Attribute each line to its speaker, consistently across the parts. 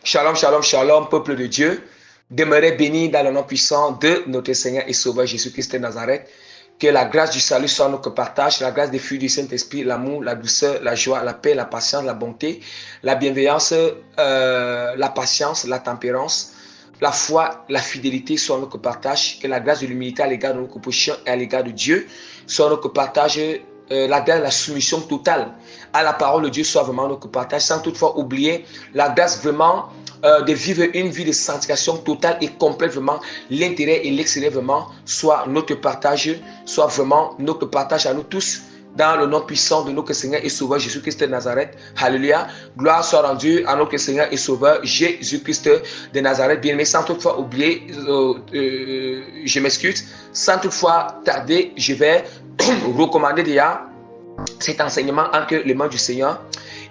Speaker 1: Shalom, shalom, shalom, peuple de Dieu. Demeurez bénis dans le nom puissant de notre Seigneur et Sauveur Jésus-Christ de Nazareth. Que la grâce du salut soit notre partage, la grâce des fruits du Saint-Esprit, l'amour, la douceur, la joie, la paix, la patience, la bonté, la bienveillance, la patience, la tempérance, la foi, la fidélité soit notre partage. Que la grâce de l'humilité à l'égard de nos prochains et à l'égard de Dieu soit notre partage. La grâce, la soumission totale à la parole de Dieu soit vraiment notre partage, sans toutefois oublier la grâce vraiment de vivre une vie de sanctification totale et complète, vraiment l'intérêt et l'extérieur vraiment soit notre partage, soit vraiment notre partage à nous tous, dans le nom puissant de notre Seigneur et Sauveur Jésus-Christ de Nazareth. Alléluia. Gloire soit rendue à notre Seigneur et Sauveur Jésus-Christ de Nazareth. Bien aimé, sans toutefois oublier, je m'excuse, sans toutefois tarder, je vais recommander déjà cet enseignement entre les mains du Seigneur.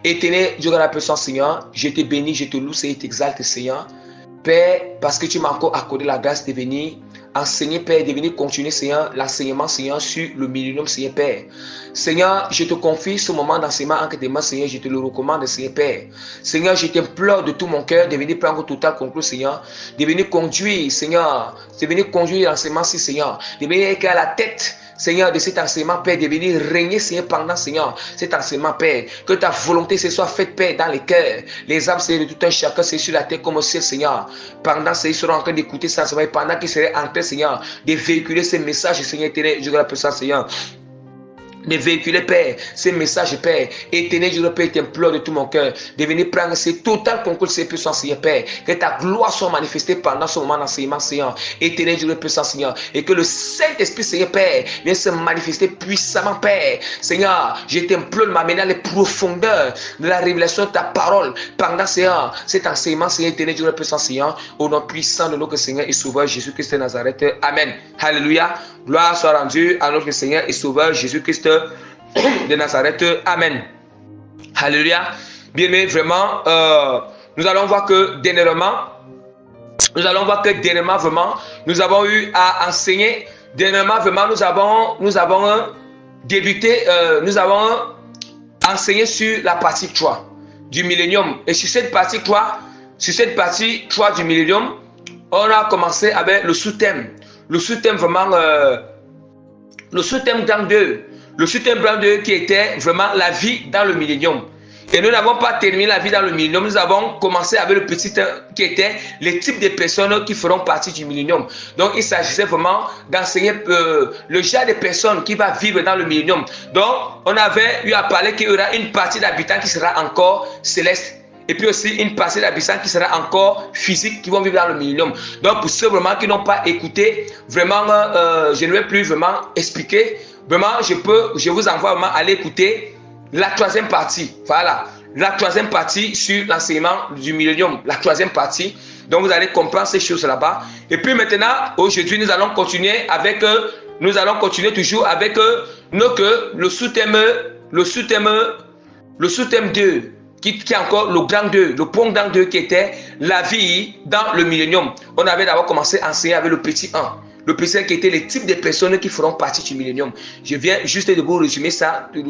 Speaker 1: Éternel Dieu de la puissance, Seigneur, je te bénis, je te loue et t'exalte, Seigneur. Père, parce que tu m'as encore accordé la grâce de venir enseigner, Père, de venir continuer, Seigneur, l'enseignement, Seigneur, sur le millénium, Seigneur, Père. Seigneur, je te confie ce moment d'enseignement entre tes mains, Seigneur, je te le recommande, Seigneur, Père. Seigneur, je t'implore de tout mon cœur de venir prendre total contrôle, Seigneur, de venir conduire, Seigneur, de venir conduire l'enseignement, Seigneur, de venir être à la tête, Seigneur, de cet enseignement, Père, de venir régner, Seigneur, pendant, Seigneur, cet enseignement, Père. Que ta volonté se soit faite, Père, dans les cœurs, les âmes, Seigneur, de tout un chacun, c'est sur la terre comme au ciel, Seigneur. Pendant, Seigneur, ils seront en train d'écouter ça, pendant qu'ils seraient en train, Seigneur, de véhiculer ces messages, Seigneur, éternel, je l'appelle ça, Seigneur. De véhiculer, Père, ces messages, Père. Éternel, je Père, t'implore de tout mon cœur de venir prendre ces total concours de ces puissances, Seigneur, Père. Que ta gloire soit manifestée pendant ce moment d'enseignement, Seigneur. Éternel, je puissant, Seigneur. Et que le Saint-Esprit, Seigneur, Père, vienne se manifester puissamment, Père. Seigneur, je t'implore de m'amener dans les profondeurs de la révélation de ta parole pendant, Seigneur, cet enseignement, Seigneur, éternel, je puissant, Seigneur. Au nom puissant de notre Seigneur et Sauveur Jésus-Christ de Nazareth. Amen. Alléluia. Gloire soit rendue à notre Seigneur et Sauveur Jésus-Christ de Nazareth. Amen. Alléluia. Bien aimé, vraiment, nous allons voir que dernièrement, vraiment, nous avons eu à enseigner. Dernièrement, vraiment, nous avons débuté, nous avons enseigné sur la partie 3 du millénium. Et sur cette partie 3 du millénium, on a commencé avec le sous-thème. Le sous-thème vraiment, le sous-thème dans 2. Le sous-thème blanc 2 qui était vraiment la vie dans le millénium. Et nous n'avons pas terminé la vie dans le millénium. Nous avons commencé avec le petit qui était les types de personnes qui feront partie du millénium. Donc il s'agissait vraiment d'enseigner le genre de personnes qui va vivre dans le millénium. Donc on avait eu à parler qu'il y aura une partie d'habitants qui sera encore céleste. Et puis aussi une partie d'habitants qui sera encore physique, qui vont vivre dans le millénium. Donc pour ceux vraiment qui n'ont pas écouté, vraiment, je ne vais plus vraiment expliquer. Vraiment, je vous envoie vraiment à aller écouter la 3e partie. Voilà, la 3e partie sur l'enseignement du millénium. La 3e partie. Donc vous allez comprendre ces choses là-bas. Et puis maintenant, aujourd'hui, nous allons continuer toujours avec le sous-thème 2. Qui est encore le grand 2, le point grand 2 qui était la vie dans le millénium. On avait d'abord commencé à enseigner avec le petit 1. Le petit 1 qui était les types de personnes qui feront partie du millénium. Je viens juste de vous résumer cela. Je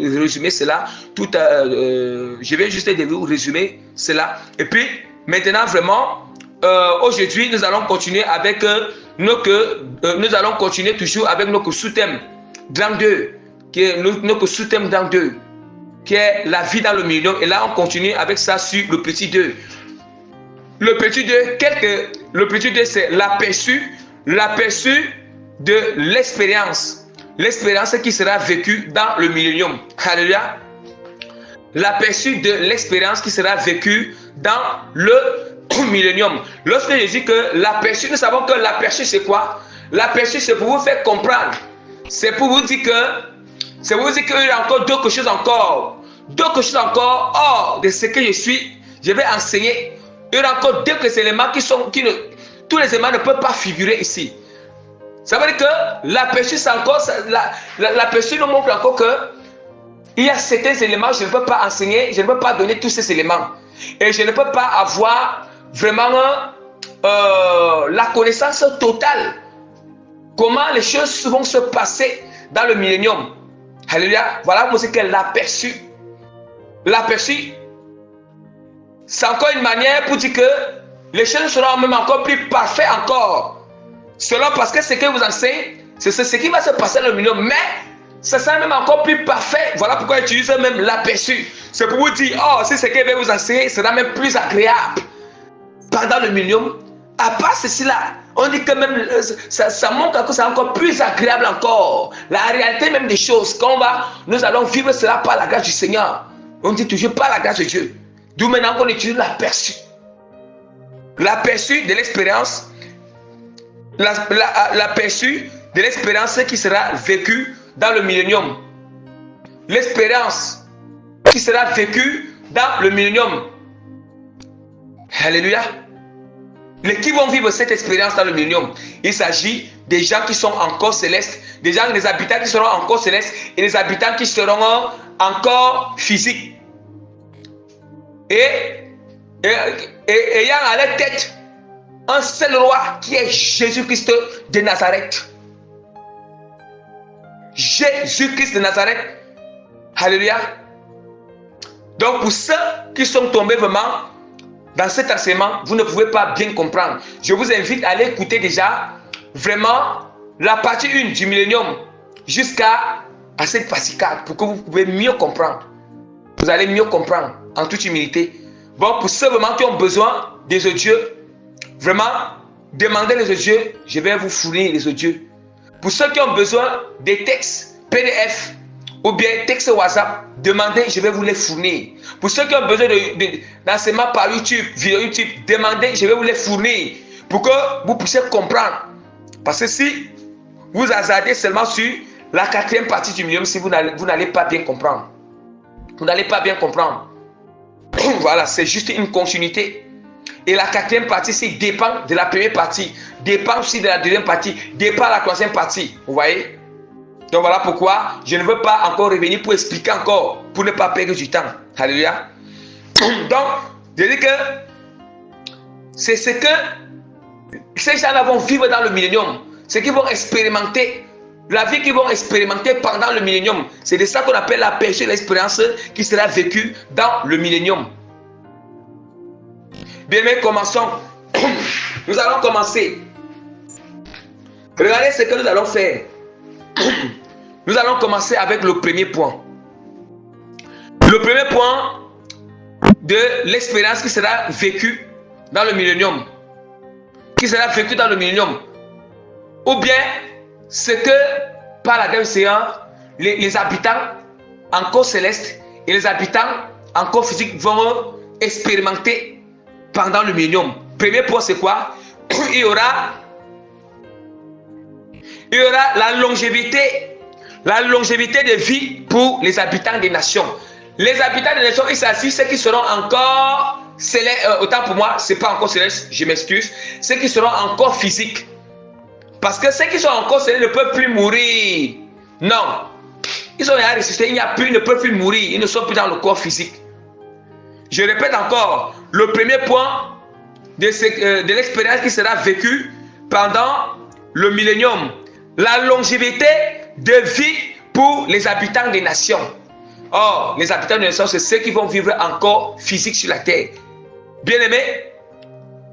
Speaker 1: viens juste de vous résumer cela. Et puis, maintenant, vraiment, aujourd'hui, nous allons continuer avec nous allons continuer toujours avec notre sous-thème grand 2, qui est notre sous-thème grand 2. Qui est la vie dans le millénium. Et là, on continue avec ça sur le petit 2. Le petit 2, c'est l'aperçu de l'expérience. L'expérience qui sera vécue dans le millénium. Alléluia. L'aperçu de l'expérience qui sera vécue dans le millénium. Lorsque je dis que l'aperçu, nous savons que l'aperçu, c'est quoi? L'aperçu, c'est pour vous faire comprendre. C'est pour vous dire qu'il y a encore d'autres choses encore hors de ce que je suis. Je vais enseigner. Il y a encore d'autres éléments tous les éléments ne peuvent pas figurer ici. Ça veut dire que l'aperçu, c'est encore, l'aperçu nous montre encore que il y a certains éléments, je ne peux pas enseigner, je ne peux pas donner tous ces éléments. Et je ne peux pas avoir vraiment la connaissance totale. Comment les choses vont se passer dans le millénium. Alléluia. Voilà ce qu'est l'aperçu. L'aperçu, c'est encore une manière pour dire que les choses seront même encore plus parfaites encore. Selon parce que ce que vous enseignez, c'est ce qui va se passer dans le millénium. Mais ça sera même encore plus parfait. Voilà pourquoi j'utilise même l'aperçu. C'est pour vous dire, oh, si ce que je vais vous enseigner sera même plus agréable pendant le millénium. À part ceci-là, on dit que même ça montre que c'est encore plus agréable encore. La réalité même des choses, nous allons vivre cela par la grâce du Seigneur. On dit toujours par la grâce de Dieu. D'où maintenant qu'on utilise l'aperçu. L'aperçu de l'expérience. L'aperçu de l'expérience qui sera vécue dans le millénium. L'expérience qui sera vécue dans le millénium. Alléluia. Qui vont vivre cette expérience dans le millénium? Il s'agit des gens qui sont encore célestes, des habitants qui seront encore célestes et des habitants qui seront encore physiques. Et ayant à leur tête un seul roi qui est Jésus-Christ de Nazareth. Jésus-Christ de Nazareth. Alléluia. Donc pour ceux qui sont tombés vraiment dans cet enseignement, vous ne pouvez pas bien comprendre. Je vous invite à aller écouter déjà vraiment la partie 1 du millénium jusqu'à cette partie 4 pour que vous pouvez mieux comprendre. Vous allez mieux comprendre en toute humilité. Bon, pour ceux vraiment qui ont besoin des audieux, vraiment, demandez les audieux, je vais vous fournir les audieux. Pour ceux qui ont besoin des textes PDF ou bien textes WhatsApp, demandez, je vais vous les fournir. Pour ceux qui ont besoin d'enseignement par YouTube, vidéo YouTube, demandez, je vais vous les fournir pour que vous puissiez comprendre. Parce que si vous hasardez seulement sur la 4e partie du millénium, si vous n'allez pas bien comprendre. Vous n'allez pas bien comprendre. Voilà, c'est juste une continuité. Et la 4e partie, c'est dépend de la première partie, dépend aussi de la 2e partie, dépend de la 3e partie. Vous voyez? Donc voilà pourquoi je ne veux pas encore revenir pour expliquer encore, pour ne pas perdre du temps. Alléluia. Donc, je dis que c'est ce que ces gens-là vont vivre dans le millénium. Ce qu'ils vont expérimenter, la vie qu'ils vont expérimenter pendant le millénium. C'est de ça qu'on appelle la péché, l'expérience qui sera vécue dans le millénium. Bien, mais commençons. Nous allons commencer. Regardez ce que nous allons faire. Nous allons commencer avec le premier point. Le premier point de l'expérience qui sera vécue dans le millénium. Qui sera vécue dans le millénium. Ou bien, ce que, par la grâce du Seigneur, les habitants encore célestes et les habitants encore physiques vont expérimenter pendant le millénium. Premier point, c'est quoi? Il y aura la longévité de vie pour les habitants des nations. Les habitants des nations, il s'agit de ceux qui seront encore célestes. Autant pour moi, ce n'est pas encore céleste, je m'excuse. Ceux qui seront encore physiques. Parce que ceux qui sont encore célestes ne peuvent plus mourir. Non. Ils sont déjà ressuscités, ils ne peuvent plus mourir. Ils ne sont plus dans le corps physique. Je répète encore, le premier point de l'expérience qui sera vécue pendant le millénium. La longévité de vie pour les habitants des nations. Or, les habitants des nations, c'est ceux qui vont vivre encore physique sur la terre. Bien aimé.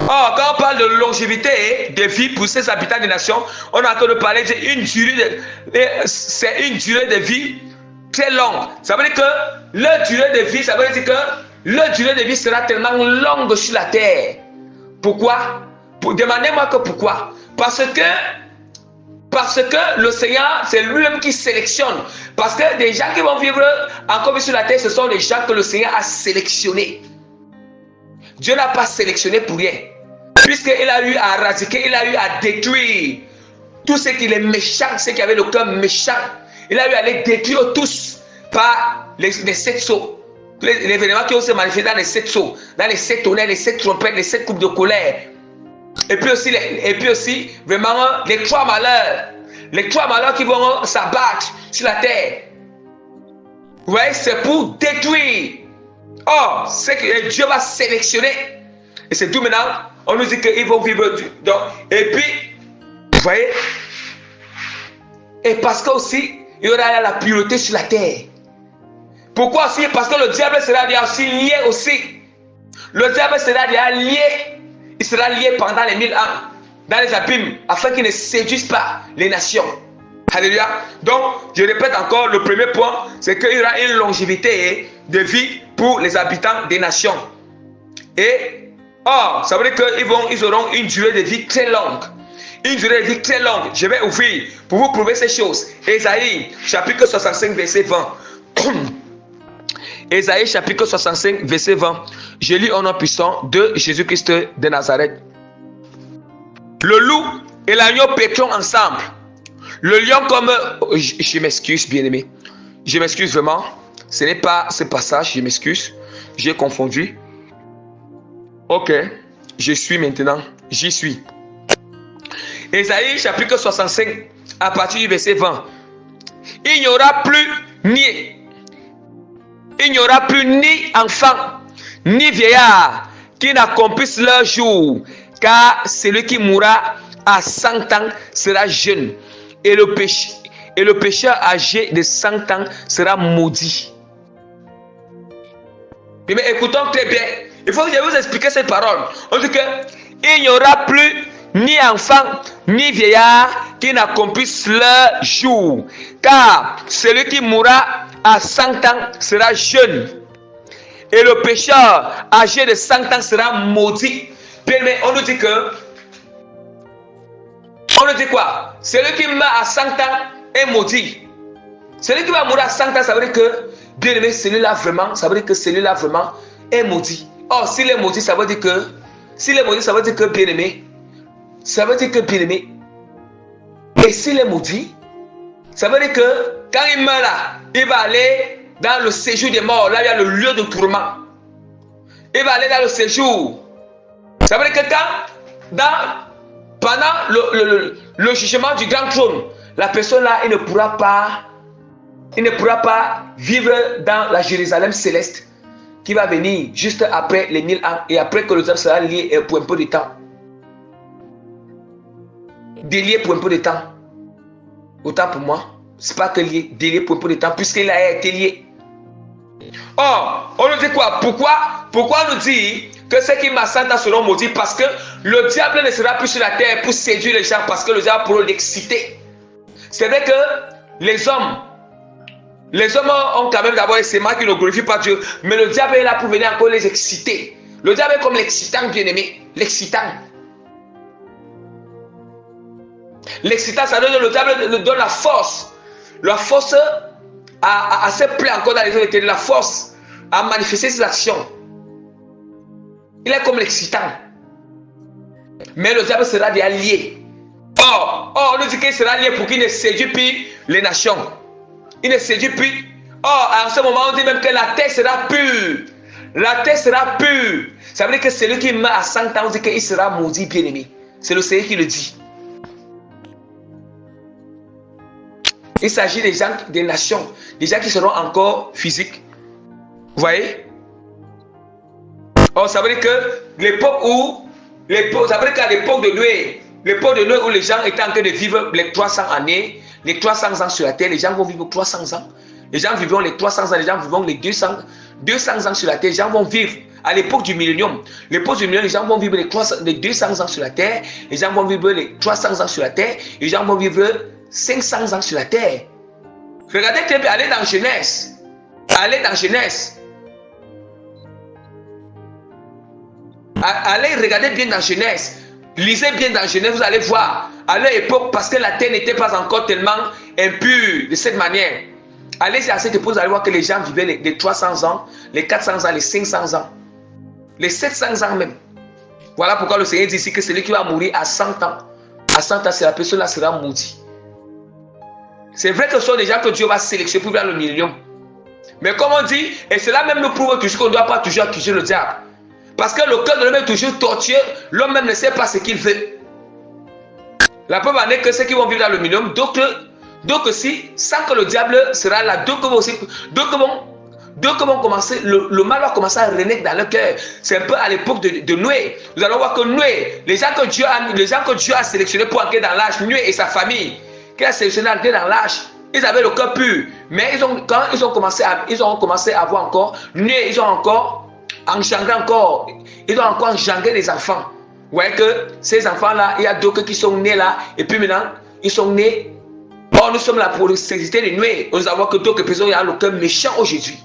Speaker 1: Or, quand on parle de longévité de vie pour ces habitants des nations, on a encore de parler d'une durée c'est une durée de vie très longue. Ça veut dire que leur durée de vie, ça veut dire que leur durée de vie sera tellement longue sur la terre. Pourquoi? Demandez-moi que pourquoi. Parce que le Seigneur, c'est lui-même qui sélectionne. Parce que des gens qui vont vivre encore sur la terre, ce sont des gens que le Seigneur a sélectionnés. Dieu n'a pas sélectionné pour rien. Puisqu'il a eu à éradiquer, il a eu à détruire tout ce qui est méchant, ceux qui avaient le cœur méchant. Il a eu à les détruire tous par les 7 sceaux. Les événements qui ont se manifesté dans les 7 sceaux, dans les 7 tonnerres, les 7 trompettes, les 7 coupes de colère. Et puis aussi, vraiment, les 3 malheurs. Les 3 malheurs qui vont s'abattre sur la terre. Vous voyez, c'est pour détruire. Or, c'est que Dieu va sélectionner. Et c'est tout maintenant, on nous dit qu'ils vont vivre. Et puis, vous voyez, et parce que aussi, il y aura la pureté sur la terre. Pourquoi aussi? Parce que le diable sera aussi lié aussi. Le diable sera déjà lié. Il sera lié pendant les 1000 ans dans les abîmes afin qu'il ne séduise pas les nations. Alléluia. Donc, je répète encore, le premier point, c'est qu'il y aura une longévité de vie pour les habitants des nations. Et, ça veut dire qu'ils auront une durée de vie très longue. Une durée de vie très longue. Je vais ouvrir pour vous prouver ces choses. Ésaïe, chapitre 65, verset 20. Ésaïe, chapitre 65, verset 20. Je lis au nom puissant de Jésus-Christ de Nazareth. Le loup et l'agneau pétront ensemble. Le lion comme... Je m'excuse, bien-aimé. Je m'excuse vraiment. Ce n'est pas ce passage, je m'excuse. J'ai confondu. Ok. Je suis maintenant. J'y suis. Ésaïe chapitre 65, à partir du verset 20. Il n'y aura plus ni enfant, ni vieillard qui n'accomplissent leur jour, car celui qui mourra à 100 ans sera jeune, et le pécheur âgé de 100 ans sera maudit. Mais écoutons très bien. Il faut que je vous explique cette parole. On dit que il n'y aura plus ni enfant, ni vieillard qui n'accomplissent leur jour, car celui qui mourra à 100 ans sera jeune, et le pécheur âgé de 100 ans sera maudit. Mais on nous dit que, on nous dit quoi? Celui qui meurt à 100 ans est maudit. Celui qui va mourir à 100 ans, ça veut dire que, bien aimé, celui-là vraiment, ça veut dire que celui-là vraiment est maudit. Or, s'il est maudit, ça veut dire que, bien aimé, ça veut dire que, bien aimé, et s'il est maudit, ça veut dire que quand il meurt là, il va aller dans le séjour des morts, là il y a le lieu de tourment. Il va aller dans le séjour. Ça veut dire que pendant le jugement du grand trône, la personne là, il ne pourra pas vivre dans la Jérusalem céleste qui va venir juste après les 1000 ans et après que le diable sera lié pour un peu de temps. Délié pour un peu de temps. Autant pour moi, c'est pas que lié, délié pour un peu de temps, puisqu'il a été lié. Or, on nous dit quoi? Pourquoi on nous dit que ceux qui m'assentent seront maudits? Parce que le diable ne sera plus sur la terre pour séduire les gens, parce que le diable pourra l'exciter. C'est vrai que les hommes ont quand même d'abord un sément qui ne glorifie pas Dieu, mais le diable est là pour venir encore les exciter. Le diable est comme l'excitant, bien-aimé, l'excitant. L'excitant, ça donne, le diable donne la force à se plaire encore dans les autres, la force à manifester ses actions. Il est comme l'excitant. Mais le diable sera déjà lié. Or, on nous dit qu'il sera lié pour qu'il ne séduise plus les nations. Il ne séduit plus. Or, en ce moment, on dit même que la terre sera pure. La terre sera pure. Ça veut dire que celui qui meurt à 100 ans, on dit qu'il sera maudit, bien-aimé. C'est le Seigneur qui le dit. Il s'agit des gens, des nations, des gens qui seront encore physiques. Vous voyez? Or, ça veut dire que l'époque ça veut dire qu'à l'époque de Noé, où les gens étaient en train de vivre les 300 années, les 300 ans sur la terre, les gens vont vivre 300 ans. Les gens vivront les 300 ans, les gens vivront les 200 ans sur la terre. Les gens vont vivre à l'époque du millénium. L'époque du millénium, les gens vont vivre les 200 ans sur la terre. Les gens vont vivre les 300 ans sur la terre. Les gens vont vivre 500 ans sur la terre. Regardez très bien, allez dans Genèse. Allez dans Genèse. Allez regarder bien dans Genèse. Lisez bien dans Genèse, vous allez voir. À leur époque, parce que la terre n'était pas encore tellement impure de cette manière. Allez à cette époque, vous allez voir que les gens vivaient les 300 ans, les 400 ans, les 500 ans, les 700 ans même. Voilà pourquoi le Seigneur dit ici que celui qui va mourir à 100 ans, c'est la personne là sera maudite. C'est vrai que ce sont des gens que Dieu va sélectionner pour vers le millénium. Mais comme on dit, et cela même nous prouve toujours qu'on ne doit pas toujours accuser le diable. Parce que le cœur de l'homme est toujours tortueux, l'homme même ne sait pas ce qu'il veut. La preuve en est que ceux qui vont vivre dans le millénium, donc si, sans que le diable sera là, donc vont commencer, le mal va commencer à renaître dans le cœur. C'est un peu à l'époque de Noé. Nous allons voir que Noé, les gens que Dieu a sélectionnés pour entrer dans l'âge, Noé et sa famille, qui a sélectionné entrer dans l'âge, ils avaient le cœur pur. Mais quand ils ont commencé à avoir encore, Noé, ils ont encore engendrer encore, ils doivent encore engendrer des enfants. Vous voyez que ces enfants-là, il y a d'autres qui sont nés là, et puis maintenant, ils sont nés. Or, nous sommes là pour céciter les nuées. Nous avons que d'autres personnes, il y a le cœur méchant aujourd'hui.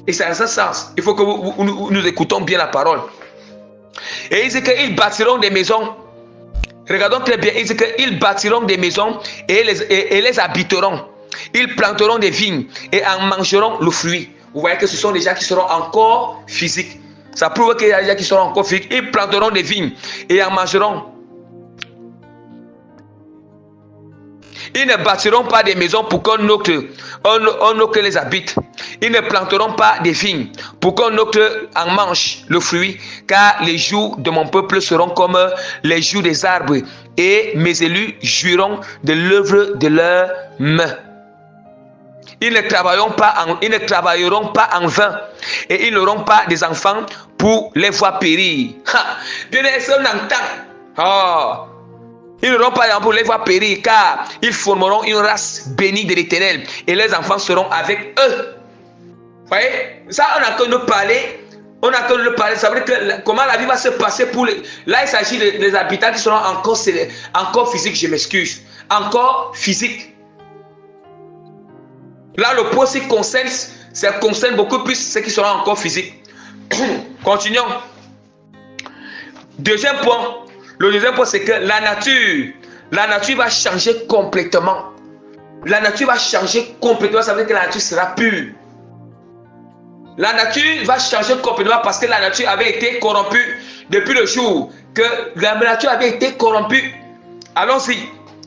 Speaker 1: Et c'est dans ce sens. Il faut que nous écoutons bien la parole. Et il dit qu'ils bâtiront des maisons. Regardons très bien. Il dit qu'ils bâtiront des maisons et les habiteront. Ils planteront des vignes et en mangeront le fruit. Vous voyez que ce sont des gens qui seront encore physiques. Ça prouve qu'il y a des gens qui seront encore physiques. Ils planteront des vignes et en mangeront. Ils ne bâtiront pas des maisons pour qu'un autre les habite. Ils ne planteront pas des vignes pour qu'un autre en mange le fruit, car les jours de mon peuple seront comme les jours des arbres, et mes élus jouiront de l'œuvre de leurs mains. Ils ne travailleront pas en vain, et ils n'auront pas des enfants pour les voir périr. Bien sûr, on entend. Ils n'auront pas d'enfants pour les voir périr, car ils formeront une race bénie de l'Éternel, et les enfants seront avec eux. Vous voyez, ça, on a que nous parler. On a que nous parler. Ça veut dire que comment la vie va se passer pour les. Là, il s'agit des habitants qui seront encore physiques, je m'excuse. Encore physiques. Là, le point ça concerne beaucoup plus ceux qui seront encore physiques. Continuons. Deuxième point. Le deuxième point, c'est que la nature va changer complètement. La nature va changer complètement. Ça veut dire que la nature sera pure. La nature va changer complètement parce que la nature avait été corrompue depuis le jour que la nature avait été corrompue. Allons-y.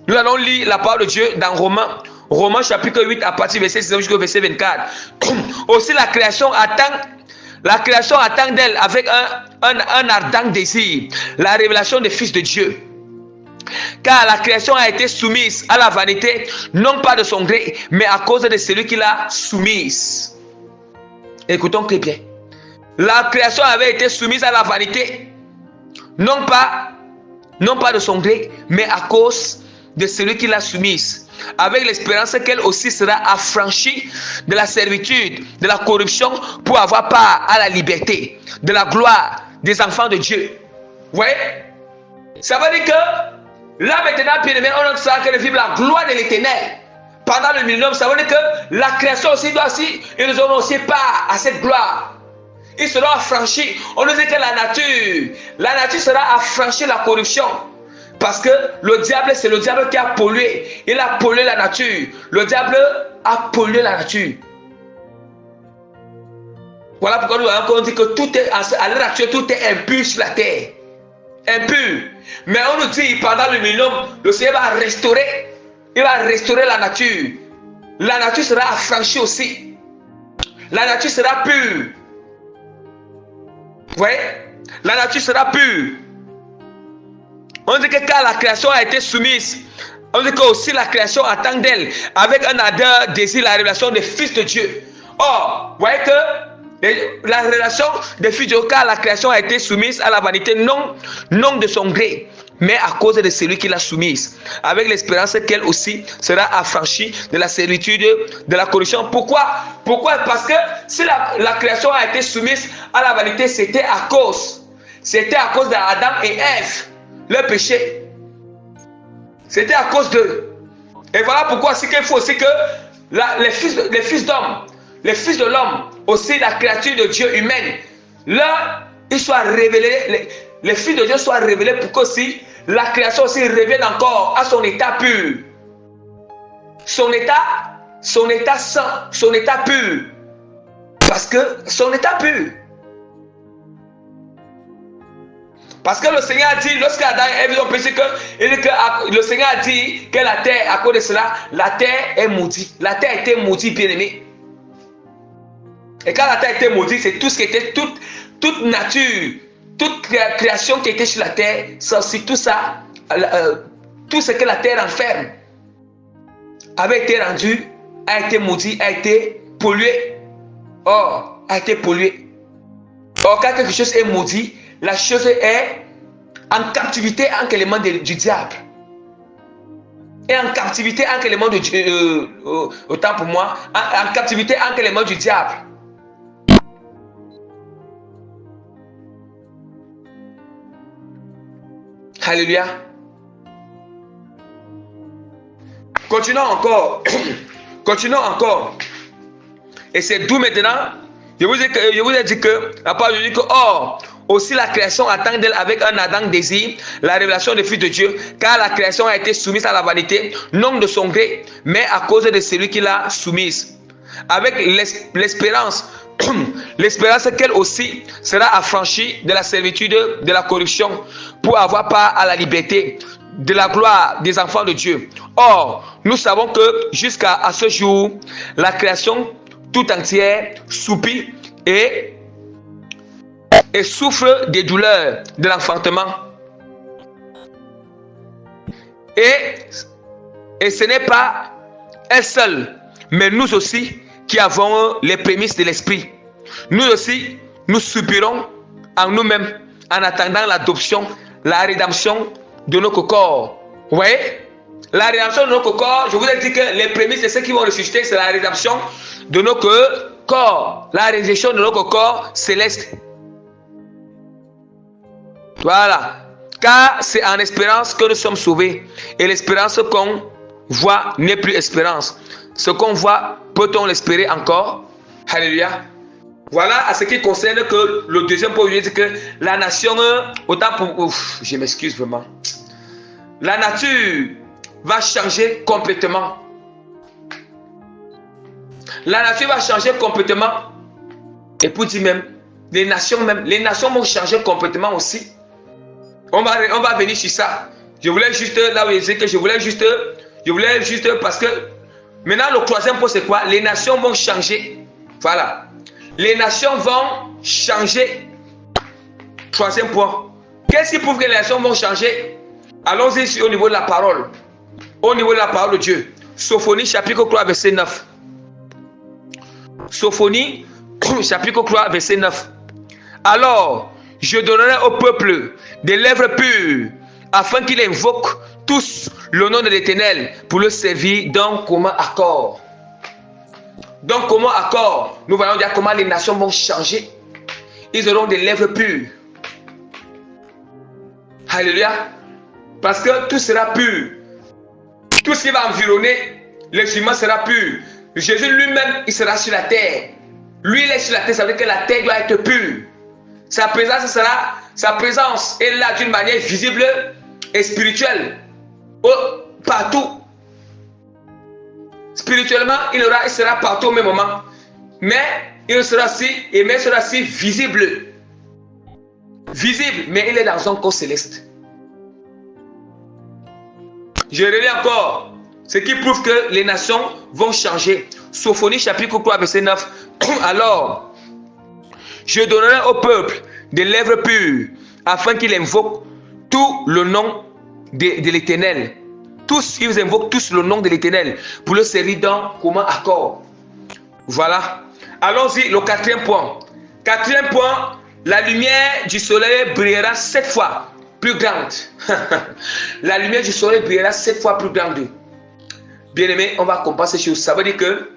Speaker 1: Nous allons lire la parole de Dieu dans Romains chapitre 8 à partir du verset 16 jusqu'au verset 24. Aussi la création attend d'elle avec un ardent désir la révélation des fils de Dieu. Car la création a été soumise à la vanité, non pas de son gré, mais à cause de celui qui l'a soumise. Écoutons très bien. La création avait été soumise à la vanité, non pas de son gré, mais à cause de celui qui l'a soumise, avec l'espérance qu'elle aussi sera affranchie de la servitude, de la corruption, pour avoir part à la liberté, de la gloire des enfants de Dieu. Vous voyez? Ça veut dire que là maintenant, bien-aimé, on est en train de vivre la gloire de l'Éternel. Pendant le millénaire, ça veut dire que la création aussi doit aussi, et nous aurons aussi part à cette gloire. Ils seront affranchis. On nous dit que la nature sera affranchie de la corruption. Parce que le diable, c'est le diable qui a pollué. Il a pollué la nature. Le diable a pollué la nature. Voilà pourquoi nous avons dit que tout est, à l'heure actuelle, tout est impur sur la terre. Impur. Mais on nous dit pendant le millénaire, le Seigneur va restaurer. Il va restaurer la nature. La nature sera affranchie aussi. La nature sera pure. Vous voyez? La nature sera pure. On dit que quand la création a été soumise, on dit que aussi la création attend d'elle avec un ardent désir la révélation des fils de Dieu. Or, vous voyez que la relation des fils de Dieu, car la création a été soumise à la vanité, non de son gré, mais à cause de celui qui l'a soumise, avec l'espérance qu'elle aussi sera affranchie de la servitude, de la corruption. Pourquoi? Parce que si la création a été soumise à la vanité, c'était à cause d'Adam et Ève, leur péché. C'était à cause d'eux. Et voilà pourquoi c'est qu'il faut aussi que les fils d'hommes, les fils de l'homme, aussi la créature de Dieu humaine, là, ils soient révélés, les fils de Dieu soient révélés pour que aussi la création aussi revienne encore à son état pur. Son état saint, son état pur. Parce que son état pur. Parce que le Seigneur a dit, lorsque Adam et Ève ont péché, le Seigneur a dit que la terre, à cause de cela, la terre est maudite. La terre était maudite, bien-aimé. Et quand la terre était maudite, c'est tout ce qui était, toute nature, toute création qui était sur la terre, ça aussi, tout ça, tout ce que la terre enferme, avait été rendu, a été maudit, a été pollué. Or, a été pollué. Or, quand quelque chose est maudit, la chose est en captivité entre les mains du diable. Et en captivité entre les mains de Dieu, autant pour moi, en captivité entre les mains du diable. Alléluia. Continuons encore. Continuons encore. Et c'est d'où maintenant, je vous ai dit que la parole dit que, or, aussi la création attend d'elle avec un ardent désir la révélation des fils de Dieu, car la création a été soumise à la vanité, non de son gré, mais à cause de celui qui l'a soumise. Avec l'espérance, l'espérance qu'elle aussi sera affranchie de la servitude de la corruption pour avoir part à la liberté de la gloire des enfants de Dieu. Or, nous savons que jusqu'à ce jour, la création tout entière soupire et souffre des douleurs de l'enfantement. Et ce n'est pas elle seule, mais nous aussi qui avons les prémices de l'esprit. Nous aussi, nous soupirons en nous-mêmes en attendant l'adoption, la rédemption de notre corps. Vous voyez? La rédemption de notre corps, je vous ai dit que les prémices de ceux qui vont ressusciter, c'est la rédemption de notre corps, la résurrection de notre corps céleste. Voilà. Car c'est en espérance que nous sommes sauvés. Et l'espérance qu'on voit n'est plus espérance. Ce qu'on voit, peut-on l'espérer encore? Alléluia. Voilà à ce qui concerne que le deuxième point, je dis que la nation, autant pour... je m'excuse vraiment. La nature va changer complètement. La nature va changer complètement. Et pour dire même, les nations vont changer complètement aussi. On va venir sur ça. Je voulais juste, là où je dis que je voulais juste parce que maintenant le troisième point c'est quoi? Les nations vont changer. Voilà. Les nations vont changer. Troisième point. Qu'est-ce qui prouve que les nations vont changer? Allons-y au niveau de la parole. Au niveau de la parole de Dieu. Sophonie chapitre 3 verset 9. Sophonie chapitre 3 verset 9. Alors, je donnerai au peuple des lèvres pures, afin qu'il invoque tous le nom de l'Éternel pour le servir d'un commun accord. Donc, commun accord, nous voyons déjà comment les nations vont changer. Ils auront des lèvres pures. Alléluia. Parce que tout sera pur. Tout ce qui va environner les humains sera pur. Jésus lui-même, il sera sur la terre. Lui, il est sur la terre, ça veut dire que la terre doit être pure. Sa présence est là d'une manière visible et spirituelle. Partout. Spirituellement, il sera partout au même moment. Mais il sera aussi visible. Visible, mais il est dans un corps céleste. Je relis encore ce qui prouve que les nations vont changer. Sophonie chapitre 3 verset 9. Alors, je donnerai au peuple des lèvres pures, afin qu'il invoque tout le nom de l'Éternel. Tous, ils invoquent tous le nom de l'Éternel pour le servir dans commun accord. Voilà. Allons-y, le quatrième point. Quatrième point, la lumière du soleil brillera 7 fois plus grande. La lumière du soleil brillera 7 fois plus grande. Bien aimé, on va comprendre ces choses. Ça veut dire que,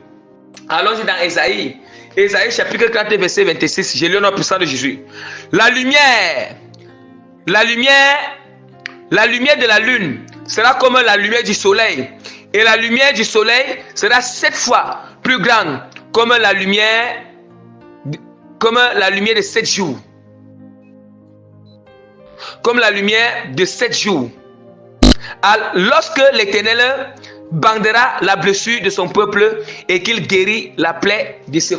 Speaker 1: allons-y dans Ésaïe. Ésaïe chapitre 4 verset 26. J'ai lu au nom puissant de Jésus. La lumière de la lune sera comme la lumière du soleil. Et la lumière du soleil sera 7 fois plus grande comme la lumière de 7 jours. Comme la lumière de 7 jours. Alors, lorsque l'Éternel bandera la blessure de son peuple et qu'il guérit la plaie de ses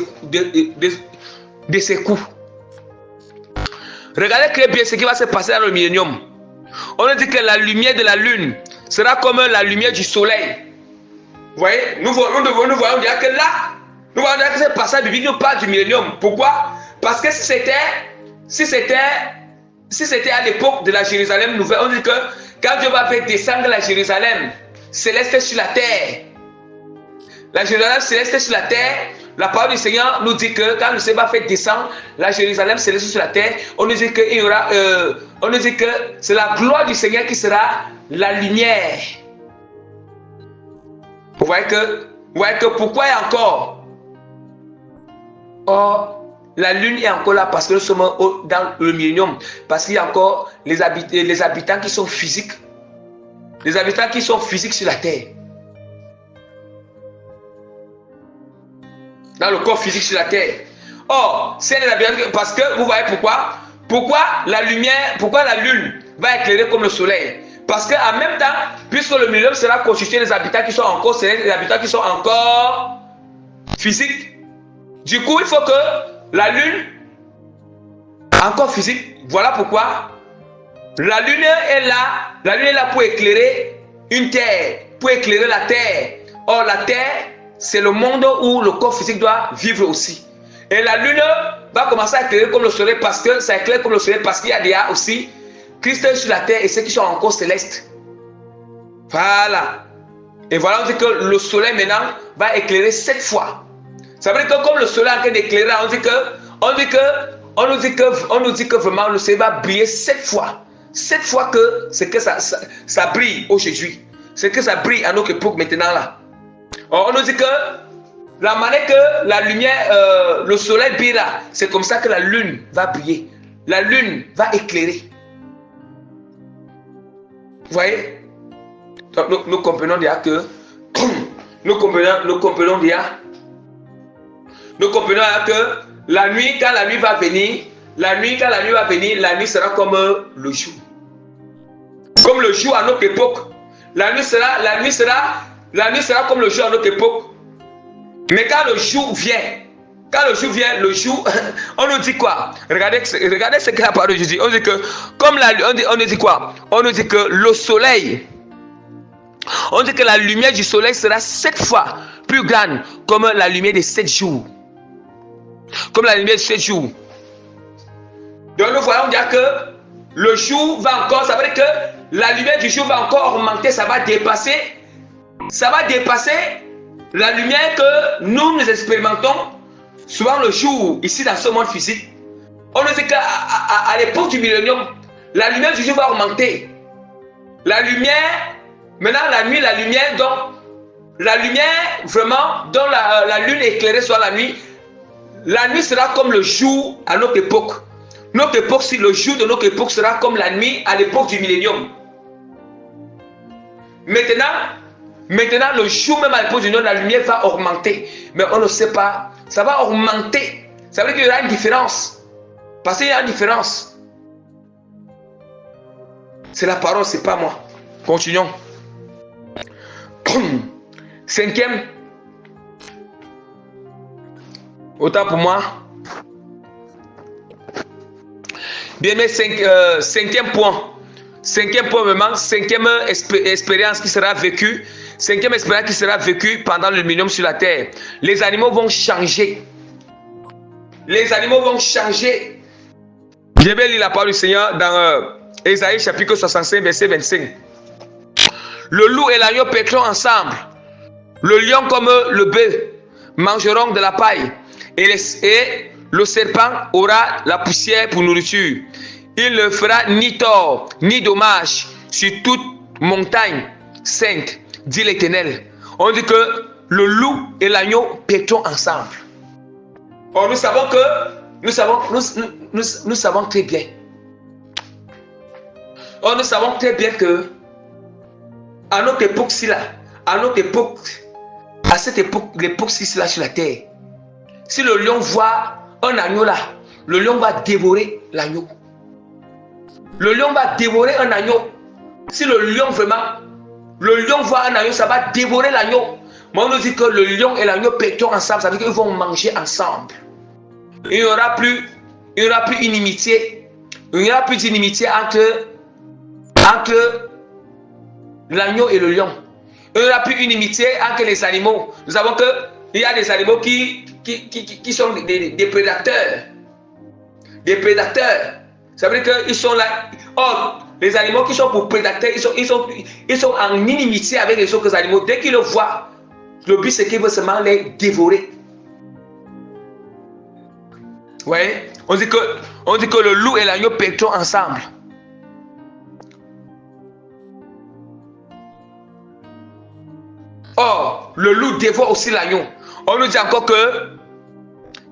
Speaker 1: coups. Regardez très bien ce qui va se passer dans le millénium. On a dit que la lumière de la lune sera comme la lumière du soleil. Vous voyez, nous voyons bien que là, nous voyons que ce passage biblique nous parle du millénium. Pourquoi? Parce que si c'était à l'époque de la Jérusalem nouvelle, on dit que quand Dieu va faire descendre la Jérusalem céleste sur la terre, la Jérusalem céleste sur la terre, la parole du Seigneur nous dit que quand le Seigneur va faire descendre la Jérusalem céleste sur la terre, on nous dit que c'est la gloire du Seigneur qui sera la lumière. Vous voyez que pourquoi encore? Or, La lune est encore là parce que nous sommes dans le millénium. Parce qu'il y a encore les habitants qui sont physiques. Les habitants qui sont physiques sur la terre. Dans le corps physique sur la terre. Or, c'est les habitants parce que vous voyez pourquoi? Pourquoi la lumière, pourquoi la lune va éclairer comme le soleil? Parce qu'en même temps, puisque le millénium sera constitué des habitants qui sont encore célestes, des habitants qui sont encore physiques. Du coup, il faut que la lune, encore physique, voilà pourquoi la lune est là pour éclairer une terre, pour éclairer la terre. Or, la terre, c'est le monde où le corps physique doit vivre aussi. Et la lune va commencer à éclairer comme le soleil parce que ça éclaire comme le soleil parce qu'il y a déjà aussi Christ sur la terre et ceux qui sont encore célestes. Voilà. Et voilà, on dit que le soleil maintenant va éclairer 7 fois. Ça veut dire que comme le soleil est en train d'éclairer, on nous dit que vraiment le soleil va briller 7 fois. 7 fois que c'est que ça brille aujourd'hui. C'est que ça brille à notre époque maintenant là. On nous dit que la manière que la lumière, le soleil brille là, c'est comme ça que la lune va briller. La lune va éclairer. Vous voyez? Donc, nous comprenons déjà que nous comprenons déjà que la nuit, quand la nuit va venir, la nuit sera comme le jour. Comme le jour à notre époque. La nuit sera comme le jour à notre époque. Mais quand le jour vient, le jour, on nous dit quoi? Regardez ce que la parole de Jésus dit. On dit que, comme on nous dit quoi? On nous dit que le soleil, on dit que la lumière du soleil sera 7 fois plus grande comme la lumière des 7 jours. Comme la lumière de 7 jours. Donc nous voyons dire que le jour va encore, ça veut dire que la lumière du jour va encore augmenter, ça va dépasser la lumière que nous expérimentons souvent le jour, ici dans ce monde physique. On nous dit qu'à l'époque du millénium, la lumière du jour va augmenter. La lumière, maintenant la nuit, la lumière vraiment, dont la lune est éclairée sur la nuit sera comme le jour à notre époque. Notre époque, si le jour de notre époque sera comme la nuit à l'époque du millénium. Maintenant, le jour même à l'époque du millénium, la lumière va augmenter. Mais on ne sait pas. Ça va augmenter. Ça veut dire qu'il y aura une différence. Parce qu'il y a une différence. C'est la parole, c'est pas moi. Continuons. Cinquième. Autant pour moi. Bien, mais cinquième point. Cinquième point vraiment. Cinquième expérience qui sera vécue. Cinquième expérience qui sera vécue pendant le millénium sur la terre. Les animaux vont changer. Les animaux vont changer. Je vais lire la parole du Seigneur dans Ésaïe chapitre 65 verset 25. Le loup et l'agneau paîtront ensemble. Le lion comme le bœuf mangeront de la paille. Et le serpent aura la poussière pour nourriture. Il ne fera ni tort ni dommage sur toute montagne sainte, dit l'Éternel. On dit que le loup et l'agneau paîtront ensemble. Or, nous savons très bien. Or, nous savons très bien que à notre époque-ci là, à cette époque, l'époque-ci là sur la terre, si le lion voit un agneau là, le lion va dévorer l'agneau. Le lion va dévorer un agneau. Si le lion voit un agneau, ça va dévorer l'agneau. Mais on nous dit que le lion et l'agneau paîtront ensemble, ça veut dire qu'ils vont manger ensemble. Il n'y aura plus d'inimitié. Il n'y aura plus d'inimitié entre l'agneau et le lion. Il n'y aura plus d'inimitié entre les animaux. Nous savons qu'il y a des animaux qui sont des prédateurs. Des prédateurs. Ça veut dire qu'ils sont là. Or, les animaux qui sont pour prédateurs, ils sont en inimitié avec les autres animaux. Dès qu'ils le voient, le but c'est qu'ils veulent seulement les dévorer. Vous voyez? On dit que le loup et l'agneau paîtront ensemble. Le loup dévore aussi l'agneau. On nous dit encore que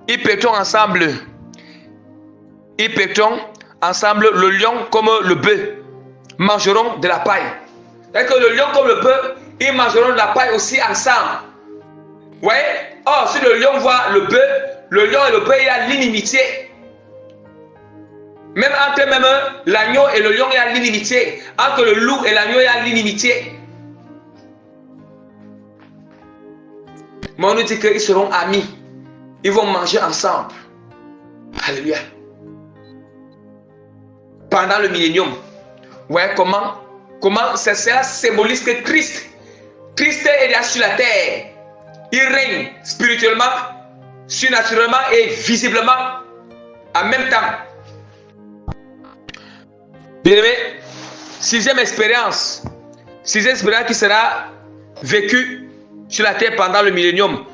Speaker 1: ils paîtront ensemble ils péteront ensemble le lion comme le bœuf mangeront de la paille. C'est-à-dire que le lion comme le bœuf, ils mangeront de la paille aussi ensemble. Vous voyez? Or, si le lion voit le bœuf, le lion et le bœuf, il y a l'inimitié. Même entre même l'agneau et le lion, il y a l'inimitié. Entre le loup et l'agneau, il y a l'inimitié. Mais on nous dit qu'ils seront amis. Ils vont manger ensemble. Alléluia. Pendant le millénium. Vous voyez comment cela symbolise que Christ est là sur la terre. Il règne spirituellement, surnaturellement et visiblement en même temps. Bien-aimé, sixième expérience qui sera vécue sur la terre pendant le millénium.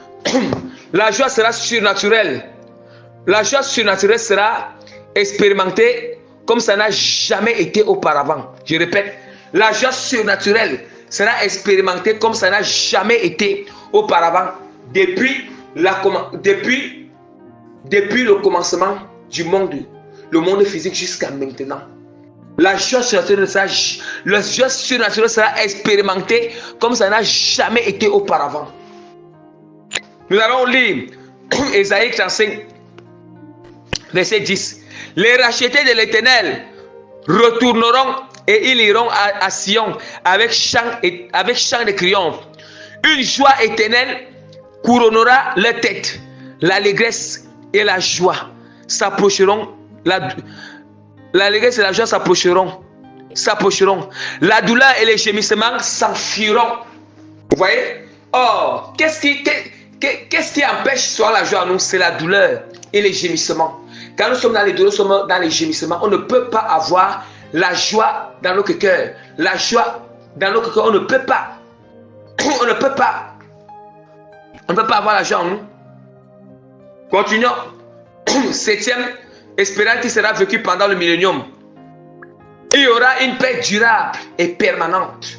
Speaker 1: La joie sera surnaturelle. La joie surnaturelle sera expérimentée comme ça n'a jamais été auparavant. Je répète, la joie surnaturelle sera expérimentée comme ça n'a jamais été auparavant depuis le commencement du monde, le monde physique jusqu'à maintenant. La joie surnaturelle sera expérimentée comme ça n'a jamais été auparavant. Nous allons lire Ésaïe 35, verset 10. Les rachetés de l'Éternel retourneront et ils iront à Sion avec chant de triomphe. Une joie éternelle couronnera leur tête. L'allégresse et la joie s'approcheront. L'allégresse et la joie s'approcheront. La douleur et les gémissements s'enfuiront. Vous voyez? Or, qu'est-ce qui empêche soit la joie à nous? C'est la douleur et les gémissements. Quand nous sommes dans les douleurs, nous sommes dans les gémissements. On ne peut pas avoir la joie dans notre cœur. La joie dans notre cœur, on ne peut pas. On ne peut pas. On ne peut pas avoir la joie en nous. Continuons. Septième espérance qui sera vécue pendant le millénium. Il y aura une paix durable et permanente.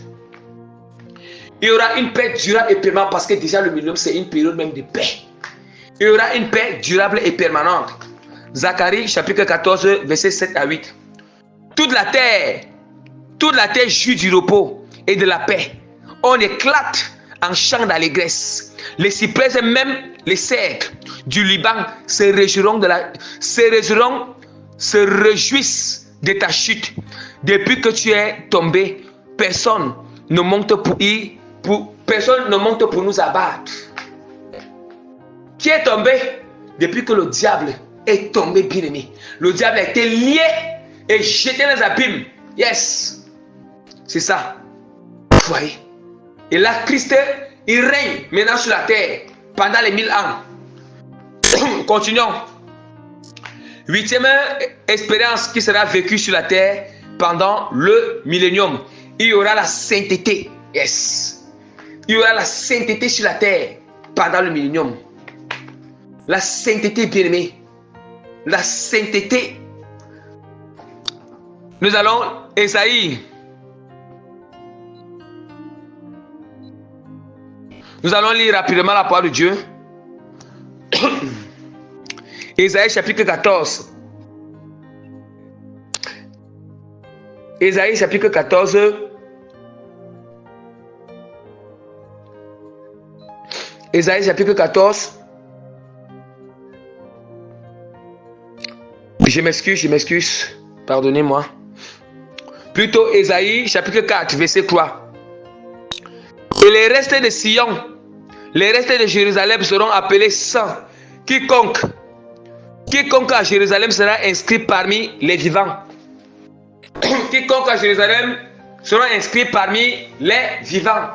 Speaker 1: Il y aura une paix durable et permanente parce que déjà le millénium c'est une période même de paix. Il y aura une paix durable et permanente. Zacharie chapitre 14 verset 7 à 8. Toute la terre jouit du repos et de la paix. On éclate en chant d'allégresse. Les cyprès et même les cèdres du Liban se réjouissent de ta chute. Depuis que tu es tombé, personne ne monte pour nous abattre. Qui est tombé? Depuis que le diable est tombé, bien-aimé. Le diable a été lié et jeté dans les abîmes. Yes. C'est ça. Vous voyez? Et là, Christ, il règne maintenant sur la terre pendant les 1000 ans. Continuons. Huitième expérience qui sera vécue sur la terre pendant le millénium. Il y aura la sainteté. Yes. Il y aura la sainteté sur la terre pendant le millénium. La sainteté, bien-aimé. La sainteté. Nous allons, Ésaïe. Nous allons lire rapidement la parole de Dieu. Ésaïe chapitre 14. Ésaïe chapitre 14. Ésaïe chapitre 14. Je m'excuse. Pardonnez-moi. Plutôt Ésaïe chapitre 4, verset 3. Et les restes de Sion, les restes de Jérusalem seront appelés saints. Quiconque à Jérusalem sera inscrit parmi les vivants. Quiconque à Jérusalem sera inscrit parmi les vivants.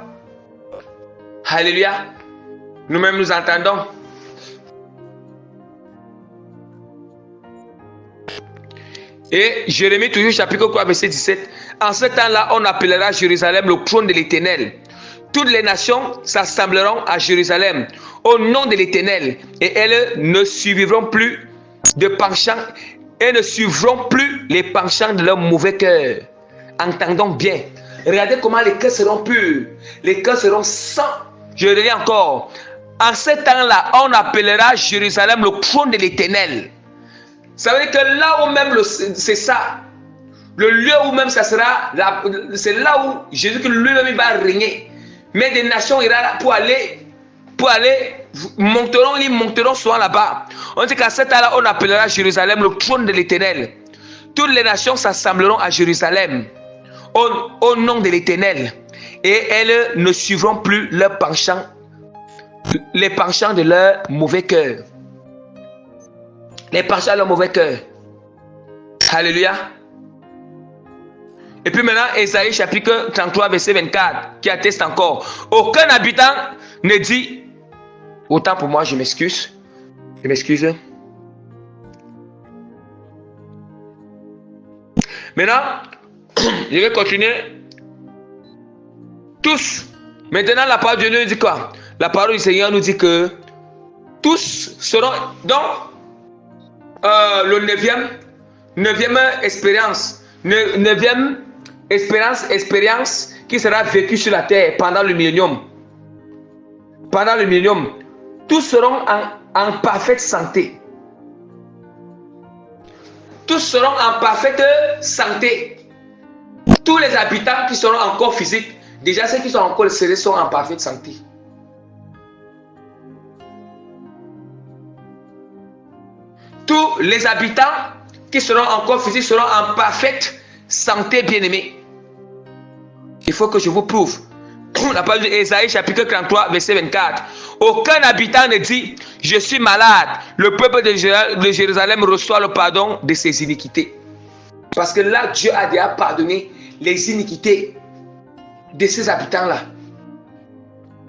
Speaker 1: Alléluia. Nous-mêmes nous entendons. Et Jérémie toujours chapitre 3 verset 17. En ce temps-là, on appellera Jérusalem le trône de l'Éternel. Toutes les nations s'assembleront à Jérusalem au nom de l'Éternel et elles ne suivront plus de penchants et ne suivront plus les penchants de leur mauvais cœur. Entendons bien. Regardez comment les cœurs seront purs. Les cœurs seront saints. Je le dis encore. En ce temps-là, on appellera Jérusalem le trône de l'Éternel. Ça veut dire que là où même c'est ça, le lieu où même ça sera, c'est là où Jésus lui-même va régner. Mais des nations iront là pour aller, monteront souvent là-bas. On dit qu'à cette heure-là, on appellera Jérusalem le trône de l'Éternel. Toutes les nations s'assembleront à Jérusalem au nom de l'Éternel. Et elles ne suivront plus leurs penchants, les penchants de leur mauvais cœur. Les penchants de leur mauvais cœur. Alléluia. Et puis maintenant, Ésaïe chapitre 33, verset 24, qui atteste encore. Aucun habitant ne dit, autant pour moi, je m'excuse. Je m'excuse. Maintenant, je vais continuer. Tous. Maintenant, la parole de Dieu nous dit quoi? La parole du Seigneur nous dit que tous seront donc le 9e expérience. 9e expérience qui sera vécue sur la terre pendant le millénium. Pendant le millénium, tous seront en parfaite santé. Tous seront en parfaite santé. Tous les habitants qui seront en corps physique, déjà ceux qui sont en corps céleste sont en parfaite santé. Tous les habitants qui seront en corps physique seront en parfaite santé, bien-aimés. Il faut que je vous prouve. La parole d'Ésaïe chapitre 33 verset 24. Aucun habitant ne dit je suis malade. Le peuple de Jérusalem reçoit le pardon de ses iniquités. Parce que là, Dieu a déjà pardonné les iniquités de ces habitants-là.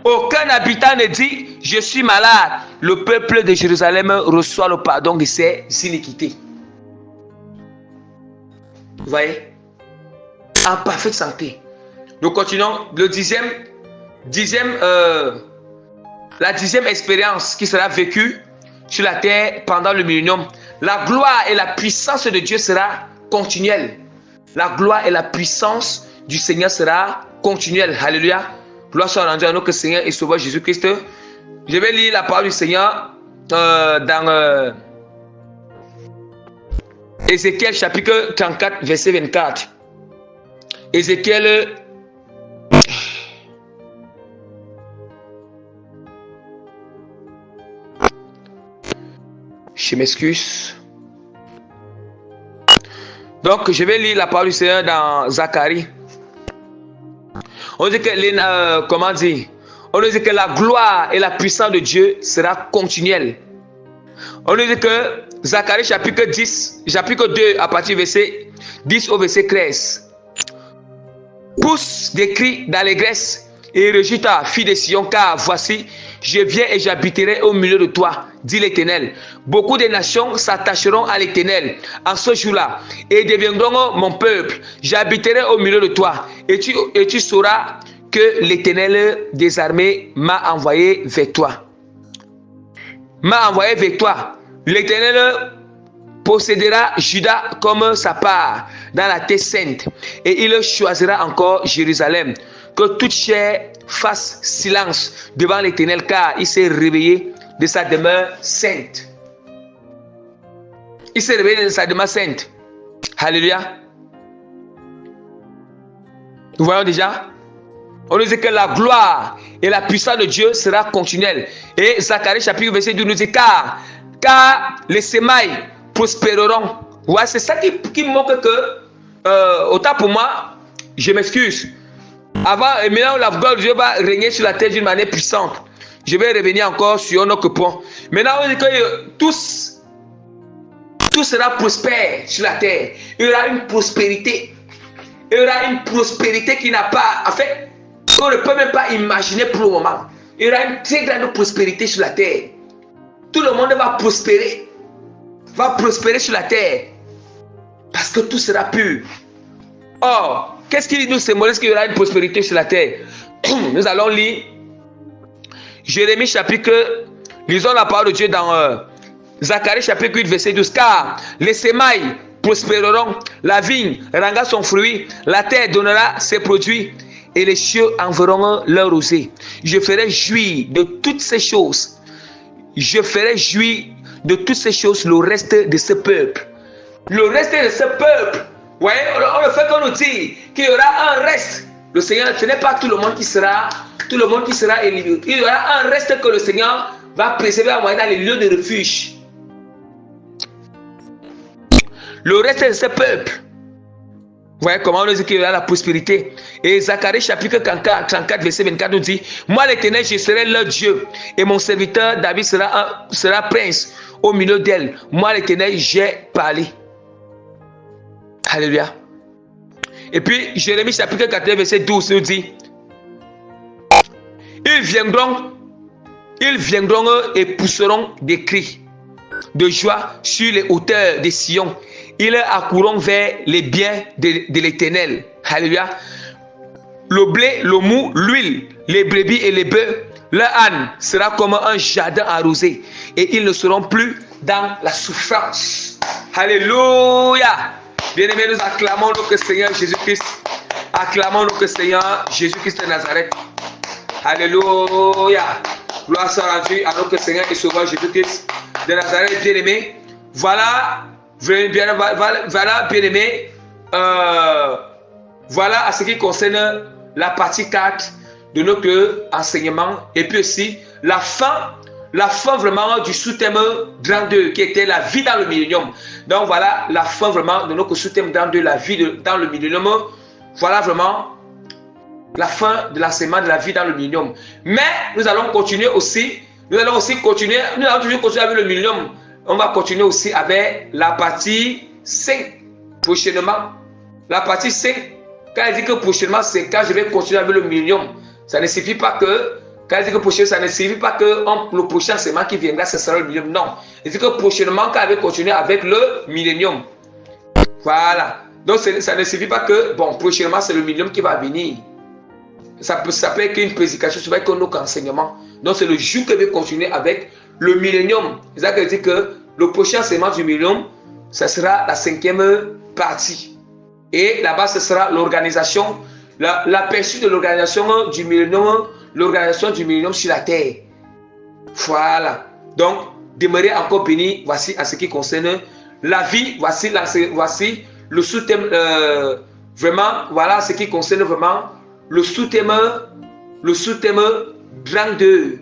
Speaker 1: Aucun habitant ne dit je suis malade. Le peuple de Jérusalem reçoit le pardon de ses iniquités. Vous voyez? En parfaite santé. Nous continuons le la 10e expérience qui sera vécue sur la terre pendant le millénium. La gloire et la puissance de Dieu sera continuelle. La gloire et la puissance du Seigneur sera continuelle. Alléluia. Gloire soit rendue à notre Seigneur et Sauveur Jésus-Christ. Je vais lire la parole du Seigneur dans Ézéchiel chapitre 34 verset 24. Ézéchiel je m'excuse. Donc je vais lire la parole du Seigneur dans Zacharie. On dit que comment dire? On dit que la gloire et la puissance de Dieu sera continuelle. On dit que Zacharie chapitre 2 à partir du verset 10 au verset 13. Pousse des cris d'allégresse et réjouis-toi, fille de Sion, car voici, je viens et j'habiterai au milieu de toi, dit l'Éternel. Beaucoup de nations s'attacheront à l'Éternel en ce jour-là et deviendront mon peuple. J'habiterai au milieu de toi et tu sauras que l'Éternel des armées m'a envoyé vers toi. M'a envoyé vers toi. L'Éternel possédera Juda comme sa part dans la terre sainte et il choisira encore Jérusalem. Que toute chair fasse silence devant l'Éternel car il s'est réveillé de sa demeure sainte. Il s'est réveillé de sa demeure sainte. Alléluia. Nous voyons déjà. On nous dit que la gloire et la puissance de Dieu sera continuelle. Et Zacharie chapitre verset 12 nous dit car les semailles prospéreront. Ouais, c'est ça qui montre que autant pour moi, je m'excuse. Avant et maintenant, la gloire de Dieu va régner sur la terre d'une manière puissante. Je vais revenir encore sur un autre point. Maintenant, on dit que tout sera prospère sur la terre. Il y aura une prospérité. Il y aura une prospérité qui n'a pas, en fait, qu'on ne peut même pas imaginer pour le moment. Il y aura une très grande prospérité sur la terre. Tout le monde va prospérer sur la terre. Parce que tout sera pur. Or, qu'est-ce qui nous symbolise qu'il y aura une prospérité sur la terre? Nous allons lire Jérémie chapitre, lisons la parole de Dieu dans Zacharie chapitre 8 verset 12. Car les semailles prospéreront, la vigne rendra son fruit, la terre donnera ses produits et les cieux enverront leur rosée. Je ferai jouir de toutes ces choses. Je ferai jouir de toutes ces choses le reste de ce peuple. Le reste de ce peuple. Vous voyez, on ne fait qu'on nous dit qu'il y aura un reste. Le Seigneur, ce n'est pas tout le monde qui sera élu. Il y aura un reste que le Seigneur va préserver à moyen dans les lieux de refuge. Le reste de ce peuple. Vous voyez comment on nous dit qu'il y aura la prospérité. Et Zacharie chapitre 34 verset 24 nous dit: moi l'Éternel, je serai leur Dieu, et mon serviteur David sera prince au milieu d'elle. Moi l'Éternel, j'ai parlé. Alléluia. Et puis Jérémie chapitre 14 verset 12 nous dit: ils viendront et pousseront des cris de joie sur les hauteurs de Sion. Ils accourront vers les biens de l'Éternel. Alléluia. Le blé, le mou, l'huile, les brebis et les bœufs, leur âne sera comme un jardin arrosé, et ils ne seront plus dans la souffrance. Alléluia. Bien-aimés, nous acclamons notre Seigneur Jésus-Christ. Acclamons notre Seigneur Jésus-Christ de Nazareth. Alléluia. Gloire soit rendue à notre Seigneur et Sauveur Jésus-Christ de Nazareth. Bien-aimés, voilà, bien-aimés, voilà à ce qui concerne la partie 4 de notre enseignement. Et puis aussi, la fin vraiment du sous-thème 32 qui était la vie dans le millénium. Donc voilà la fin vraiment de notre sous-thème 32, la vie dans le millénium. Voilà vraiment la fin de l'enseignement de la vie dans le millénium. Mais nous allons continuer aussi, nous allons toujours continuer avec le millénium. On va continuer aussi avec la partie 5 prochainement. La partie 5, quand il dit que prochainement, c'est quand je vais continuer avec le millénium. Ça ne signifie pas que, quand il dit que prochainement, ça ne signifie pas que le prochain enseignement qui viendra, ce sera le millénium. Non. Il dit que prochainement, quand je vais continuer avec le millénium. Voilà. Donc, ça ne signifie pas que, bon, prochainement, c'est le millénium qui va venir. Ça peut être qu'une prédication, ça peut être qu'un autre enseignement. Donc, c'est le jour que je vais continuer avec le millénium. C'est ça qu'il dit que le prochain enseignement du millénium, ça sera la 5e partie. Et là-bas, ce sera l'organisation, l'aperçu de l'organisation du millénium sur la terre. Voilà. Donc, demeurer encore béni, voici à ce qui concerne la vie, voici le sous-thème, vraiment, voilà ce qui concerne vraiment le sous-thème 32.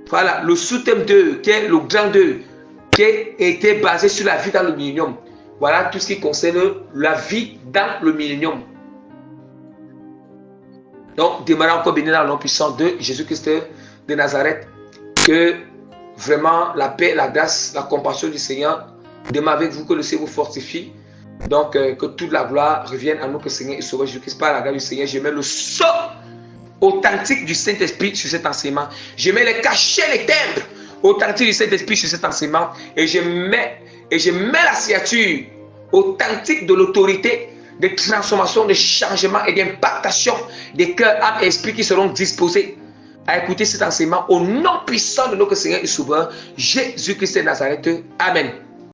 Speaker 1: Voilà, le sous-thème 2, qui est le grand 2, qui a été basé sur la vie dans le millénium. Voilà tout ce qui concerne la vie dans le millénium. Donc, demeurer encore béni dans le nom puissant de Jésus-Christ de Nazareth. Que vraiment la paix, la grâce, la compassion du Seigneur demeure avec vous, que le Seigneur vous fortifie. Donc, que toute la gloire revienne à notre Seigneur et Sauveur Jésus-Christ. Par la grâce du Seigneur, je mets le sceau authentique du Saint-Esprit sur cet enseignement. Je mets les cachets, les timbres authentiques du Saint-Esprit sur cet enseignement. Et je mets la signature authentique de l'autorité, de transformation, de changement et d'impactation des cœurs, âmes et esprits qui seront disposés à écouter cet enseignement au nom puissant de notre Seigneur et Sauveur Jésus-Christ de Nazareth. Amen.